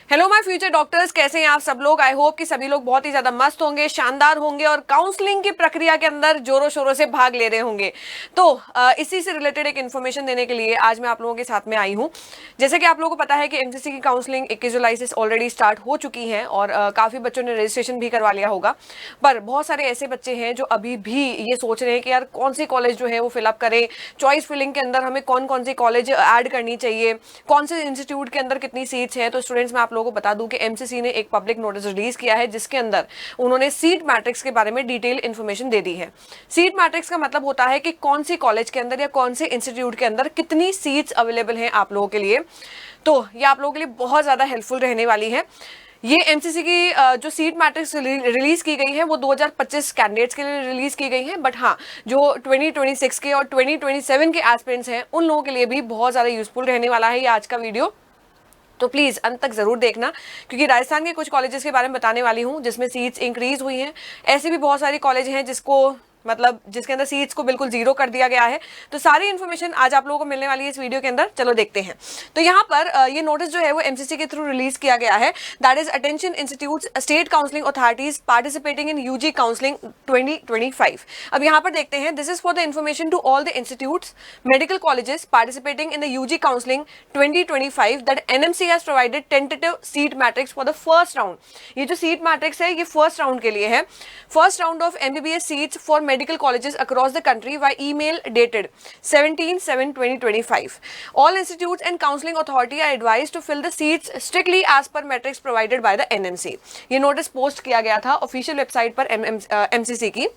Hello my future doctors, कैसे हैं आप सब लोग। आई होप कि सभी लोग बहुत ही ज्यादा मस्त होंगे, शानदार होंगे और काउंसलिंग की प्रक्रिया के अंदर जोरों शोरों से भाग ले रहे होंगे। तो इसी से रिलेटेड एक इन्फॉर्मेशन देने के लिए आज मैं आप लोगों के साथ में आई हूँ। जैसे कि आप लोगों को पता है कि एमसीसी की काउंसलिंग 21 जुलाई से ऑलरेडी स्टार्ट हो चुकी है और काफी बच्चों ने रजिस्ट्रेशन भी करवा लिया होगा। पर बहुत सारे ऐसे बच्चे हैं जो अभी भी ये सोच रहे हैं कि यार कौन सी कॉलेज जो है वो फिलअप करें, चॉइस फिलिंग के अंदर हमें कौन कौन सी कॉलेज ऐड करनी चाहिए, कौन से इंस्टीट्यूट के अंदर कितनी सीट्स हैं। तो स्टूडेंट्स, मैं आप लोगों को बता दूं कि एमसीसी ने एक पब्लिक नोटिस रिलीज किया है जिसके अंदर उन्होंने सीट मैट्रिक्स के बारे में डिटेल इन्फॉर्मेशन दे दी है। सीट मैट्रिक्स का मतलब होता है कि कौन सी कॉलेज के अंदर या कौन से इंस्टीट्यूट के अंदर कितनी सीट्स अवेलेबल हैं आप लोगों के लिए। तो ये आप लोगों के लिए बहुत ज्यादा हेल्पफुल रहने वाली है। ये एमसीसी की जो सीट मैट्रिक्स रिलीज की गई है वो 2025 कैंडिडेट्स के लिए रिलीज की गई है, बट हाँ, जो 2026 के और 2027 के एस्पिरेंट्स हैं उन लोगों के लिए भी बहुत ज्यादा यूजफुल रहने वाला है ये आज का वीडियो। तो प्लीज अंत तक जरूर देखना, क्योंकि राजस्थान के कुछ कॉलेजेस के बारे में बताने वाली हूँ जिसमें सीट्स इंक्रीज हुई हैं। ऐसे भी बहुत सारे कॉलेज हैं जिसके अंदर सीट्स को बिल्कुल जीरो कर दिया गया है। तो सारी इन्फॉर्मेशन आज आप लोगों को मिलने वाली है इस वीडियो के अंदर। चलो देखते हैं। तो यहाँ पर ये नोटिस जो है वो एमसीसी के थ्रू रिलीज किया गया है। That is attention institutes state counselling authorities participating in UG counselling 2025। अब यहाँ पर देखते हैं, this is for the information to all the institutes medical colleges participating in the UG counselling 2025 that NMC has provided tentative seat matrix for the first round. ये जो seat matrix है ये first round के लिए है। First round of MBBS seats for medical colleges across the country by email dated 17/7/2025. All institutes and counseling authority are advised to fill the seats strictly as per metrics provided by the NMC. ये notice post किया गया था official website पर MCC की।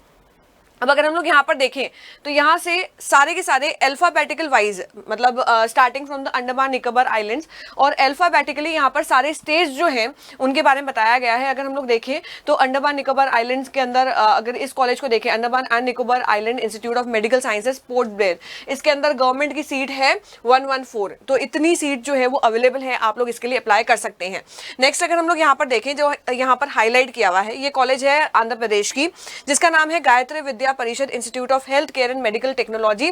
अब अगर हम लोग यहाँ पर देखें तो यहाँ से सारे के सारे अल्फाबेटिकल वाइज, मतलब starting from the Andaman Nicobar islands और अल्फाबेटिकली यहाँ पर सारे स्टेट्स जो हैं उनके बारे में बताया गया है। अगर हम लोग देखें तो अंडमान निकोबार आइलैंड्स के अंदर अगर इस कॉलेज को देखें, Andaman and Nicobar island institute of medical sciences port Blair, इसके अंदर गवर्नमेंट की सीट है 114। तो इतनी सीट जो है वो अवेलेबल है, आप लोग इसके लिए अप्लाई कर सकते हैं। नेक्स्ट अगर हम लोग यहाँ पर देखें, जो यहाँ पर हाईलाइट किया हुआ है, ये कॉलेज है आंध्र प्रदेश की जिसका नाम है गायत्री विद्या परिषद institute of health care and medical technology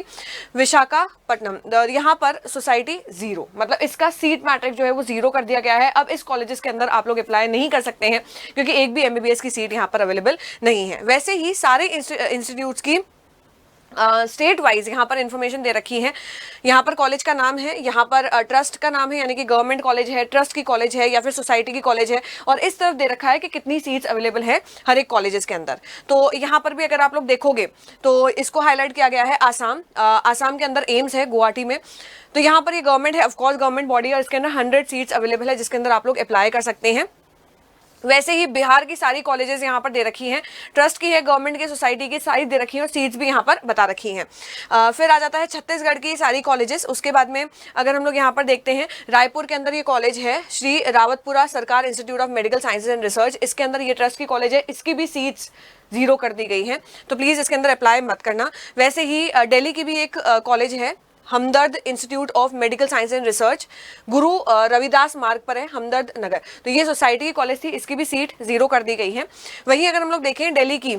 Visakhapatnam. यहाँ पर सोसाइटी जीरो, मतलब इसका सीट मैट्रिक्स जो है वो जीरो कर दिया गया है। अब इस कॉलेजेस के अंदर आप लोग अप्लाई नहीं कर सकते हैं क्योंकि एक भी एमबीबीएस की सीट यहाँ पर अवेलेबल नहीं है। वैसे ही सारे इंस्टीट्यूट्स की स्टेट वाइज यहाँ पर इंफॉर्मेशन दे रखी है। यहाँ पर कॉलेज का नाम है, यहाँ पर ट्रस्ट का नाम है, यानी कि गवर्नमेंट कॉलेज है, ट्रस्ट की कॉलेज है या फिर सोसाइटी की कॉलेज है, और इस तरफ दे रखा है कि कितनी सीट्स अवेलेबल है हर एक कॉलेजेस के अंदर। तो यहाँ पर भी अगर आप लोग देखोगे तो इसको हाईलाइट किया गया है आसाम। आसाम के अंदर एम्स है गुवाहाटी में। तो यहाँ पर ये गवर्नमेंट है, ऑफकोर्स गवर्नमेंट बॉडी, और इसके अंदर 100 सीट्स अवेलेबल है जिसके अंदर आप लोग अप्लाई कर सकते हैं। वैसे ही बिहार की सारी कॉलेजेस यहाँ पर दे रखी हैं, ट्रस्ट की है, गवर्नमेंट की, सोसाइटी की सारी दे रखी हैं और सीट्स भी यहाँ पर बता रखी हैं। फिर आ जाता है छत्तीसगढ़ की सारी कॉलेजेस। उसके बाद में अगर हम लोग यहाँ पर देखते हैं, रायपुर के अंदर ये कॉलेज है श्री रावतपुरा सरकार institute of medical sciences and research, इसके अंदर ये ट्रस्ट की कॉलेज है, इसकी भी सीट्स जीरो कर दी गई है। तो प्लीज इसके अंदर अप्लाई मत करना। वैसे ही दिल्ली की भी एक कॉलेज है, Hamdard institute of medical science and research, Guru Ravidas मार्ग पर है, हमदर्द नगर। तो ये सोसाइटी की कॉलेज थी, इसकी भी सीट जीरो कर दी गई है। वहीं अगर हम लोग देखें दिल्ली की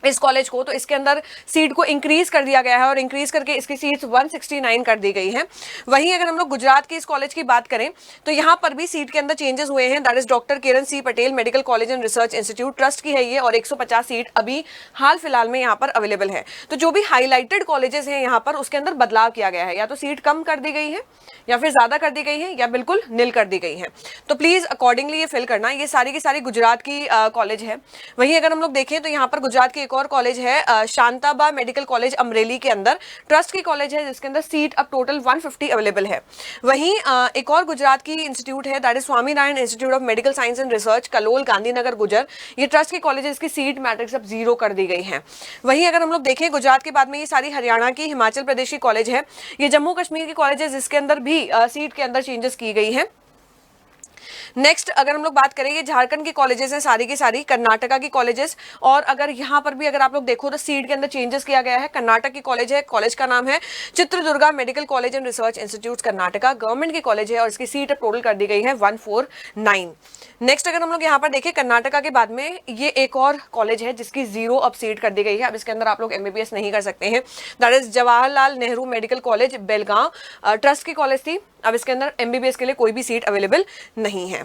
इस कॉलेज को, तो इसके अंदर सीट को इंक्रीज कर दिया गया है और इंक्रीज करके इसकी सीट्स 169 कर दी गई है। वहीं अगर हम लोग गुजरात की इस कॉलेज की बात करें तो यहाँ पर भी सीट के अंदर चेंजेस हुए हैं। That is doctor Kiran C Patel medical college and research institute, trust की है ये, और 150 सीट अभी हाल फिलहाल में यहाँ पर अवेलेबल है। तो जो भी हाईलाइटेड कॉलेजेस हैं यहाँ पर उसके अंदर बदलाव किया गया है, या तो सीट कम कर दी गई है या फिर ज्यादा कर दी गई है या बिल्कुल नील कर दी गई है। तो प्लीज अकॉर्डिंगली ये फिल करना। ये सारी की सारी गुजरात की कॉलेज है। वहीं अगर हम लोग देखें तो यहाँ पर गुजरात की एक और कॉलेज है शांताबा मेडिकल कॉलेज अमरेली के अंदर, ट्रस्ट की कॉलेज है जिसके अंदर सीट अब टोटल 150 अवेलेबल है। वहीं एक और गुजरात की इंस्टीट्यूट है, that is Swami Narayan institute of medical science and research Kalol Gandhinagar गुजर, ये ट्रस्ट की कॉलेज है, इसकी सीट मैट्रिक्स अब जीरो कर दी गई है। वहीं अगर हम लोग देखें गुजरात के बाद में ये सारी हरियाणा की, हिमाचल प्रदेश की कॉलेज है, ये जम्मू कश्मीर की कॉलेज है जिसके अंदर भी सीट के अंदर चेंजेस की गई है। नेक्स्ट अगर हम लोग बात करें, ये झारखंड की कॉलेजेस हैं सारी की सारी, कर्नाटका की कॉलेजेस, और अगर यहाँ पर भी अगर आप लोग देखो तो सीट के अंदर चेंजेस किया गया है। कर्नाटक की कॉलेज है, कॉलेज का नाम है Chitradurga medical college and research institute Karnataka, government की कॉलेज है और इसकी सीट टोटल कर दी गई है 149। नेक्स्ट अगर हम लोग यहाँ पर देखें, कर्नाटका के बाद में ये एक और कॉलेज है जिसकी जीरो अब सीट कर दी गई है। अब इसके अंदर आप लोग एमबीबीएस नहीं कर सकते हैं। That is Jawaharlal Nehru medical college Belgaum, trust की कॉलेज थी, अब इसके अंदर MBBS के लिए कोई भी सीट अवेलेबल नहीं है।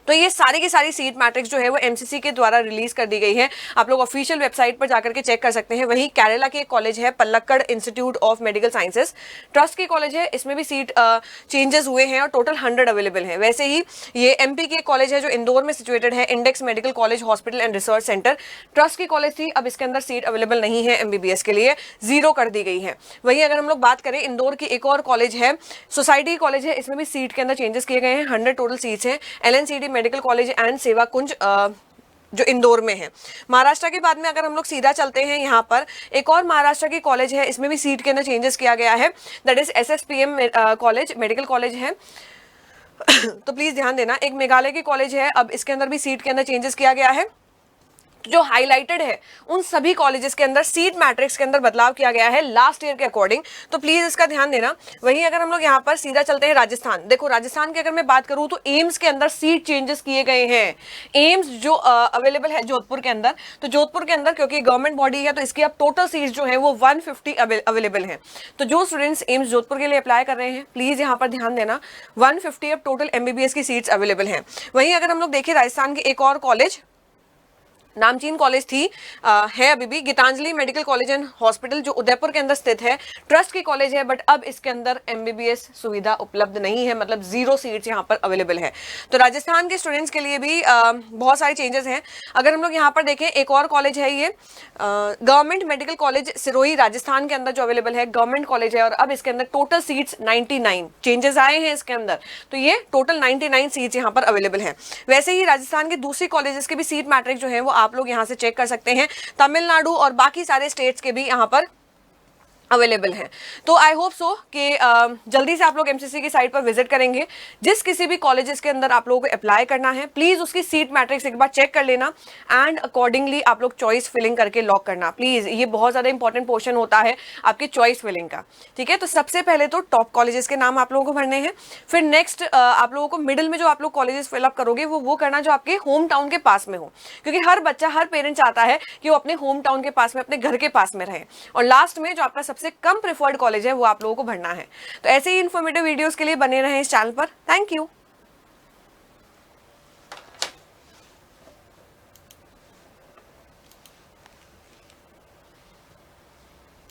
तो ये सारी की सारी सीट मैट्रिक्स जो है वो MCC के द्वारा रिलीज कर दी गई है, आप लोग ऑफिशियल वेबसाइट पर जाकर के चेक कर सकते हैं। वही केरला के एक कॉलेज है Palakkad institute of medical sciences, trust की कॉलेज है, इसमें भी सीट चेंजेस हुए हैं और टोटल 100 अवेलेबल है। वैसे ही ये MP की एक कॉलेज है जो इंदौर में सिचुएटेड है, index medical college hospital and research centre, trust की कॉलेज थी, अब इसके अंदर सीट अवेलेबल नहीं है MBBS के लिए, 0 कर दी गई है। वही अगर हम लोग बात करें इंदौर की एक और कॉलेज है सोसाइटी कॉलेज है, इसमें भी सीट के अंदर चेंजेस किए गए हैं, 100 टोटल सीट्स हैं। LNCD मेडिकल कॉलेज एंड सेवा कुंज जो इंदौर में है। महाराष्ट्र के बाद में अगर हम लोग सीधा चलते हैं, यहाँ पर एक और महाराष्ट्र की कॉलेज है, इसमें भी सीट के अंदर चेंजेस किया गया है, that is SSPM college medical college है। तो प्लीज ध्यान देना, एक मेघालय की कॉलेज है, अब इसके अंदर भी सीट के अंदर चेंजेस किया गया है। जो हाईलाइटेड है उन सभी कॉलेजेस के अंदर सीट मैट्रिक्स के अंदर बदलाव किया गया है लास्ट ईयर के अकॉर्डिंग, तो प्लीज इसका ध्यान देना। वहीं अगर हम लोग यहाँ पर सीधा चलते हैं राजस्थान, देखो राजस्थान की अगर मैं बात करूं तो एम्स के अंदर सीट चेंजेस किए गए हैं। एम्स जो अवेलेबल है जोधपुर के अंदर, तो जोधपुर के अंदर क्योंकि गवर्नमेंट बॉडी है तो इसकी अब टोटल सीट्स जो है वो 150 अवेलेबल है। तो जो स्टूडेंट्स एम्स जोधपुर के लिए अप्लाई कर रहे हैं प्लीज यहाँ पर ध्यान देना, 150 अब टोटल MBBS की सीट्स अवेलेबल है। वहीं अगर हम लोग देखें राजस्थान की एक और कॉलेज नामचीन कॉलेज थी है अभी भी, Geetanjali medical college and hospital जो उदयपुर के अंदर स्थित है, ट्रस्ट की कॉलेज है, बट अब इसके अंदर MBBS सुविधा उपलब्ध नहीं है, मतलब 0 सीट्स यहाँ पर अवेलेबल है। तो राजस्थान के स्टूडेंट्स के लिए भी बहुत सारे चेंजेस हैं। अगर हम लोग यहाँ पर देखें एक और कॉलेज है ये government medical college Sirohi Rajasthan के अंदर जो अवेलेबल है, गवर्नमेंट कॉलेज है और अब इसके अंदर टोटल सीट्स 99 चेंजेस आए हैं इसके अंदर, तो ये टोटल 99 सीट्स यहाँ पर अवेलेबल है। वैसे ही राजस्थान के दूसरी कॉलेजेस के भी सीट मैट्रिक्स जो है वो आप लोग यहां से चेक कर सकते हैं, तमिलनाडु और बाकी सारे स्टेट्स के भी यहां पर अवेलेबल है। तो आई होप सो कि जल्दी से आप लोग MCC की साइट पर विजिट करेंगे। जिस किसी भी कॉलेजेस के अंदर आप लोगों को अप्लाई करना है प्लीज उसकी सीट मैट्रिक्स एक बार चेक कर लेना एंड अकॉर्डिंगली आप लोग चॉइस फिलिंग करके लॉक करना प्लीज, ये बहुत ज्यादा इंपॉर्टेंट पोर्शन होता है आपकी चॉइस फिलिंग का, ठीक है। तो सबसे पहले तो टॉप कॉलेजेस के नाम आप लोगों को भरने हैं, फिर नेक्स्ट आप लोगों को मिडिल में जो आप लोग कॉलेजेस फिलअप करोगे वो करना जो आपके होम टाउन के पास में हो, क्योंकि हर बच्चा हर पेरेंट चाहता है कि वो अपने होम टाउन के पास में अपने घर के पास में रहे, और लास्ट में जो आपका सबसे कम प्रेफर्ड कॉलेज है वो आप लोगों को भरना है। तो ऐसे ही इन्फॉर्मेटिव वीडियोस के लिए बने रहें इस चैनल पर। Thank you.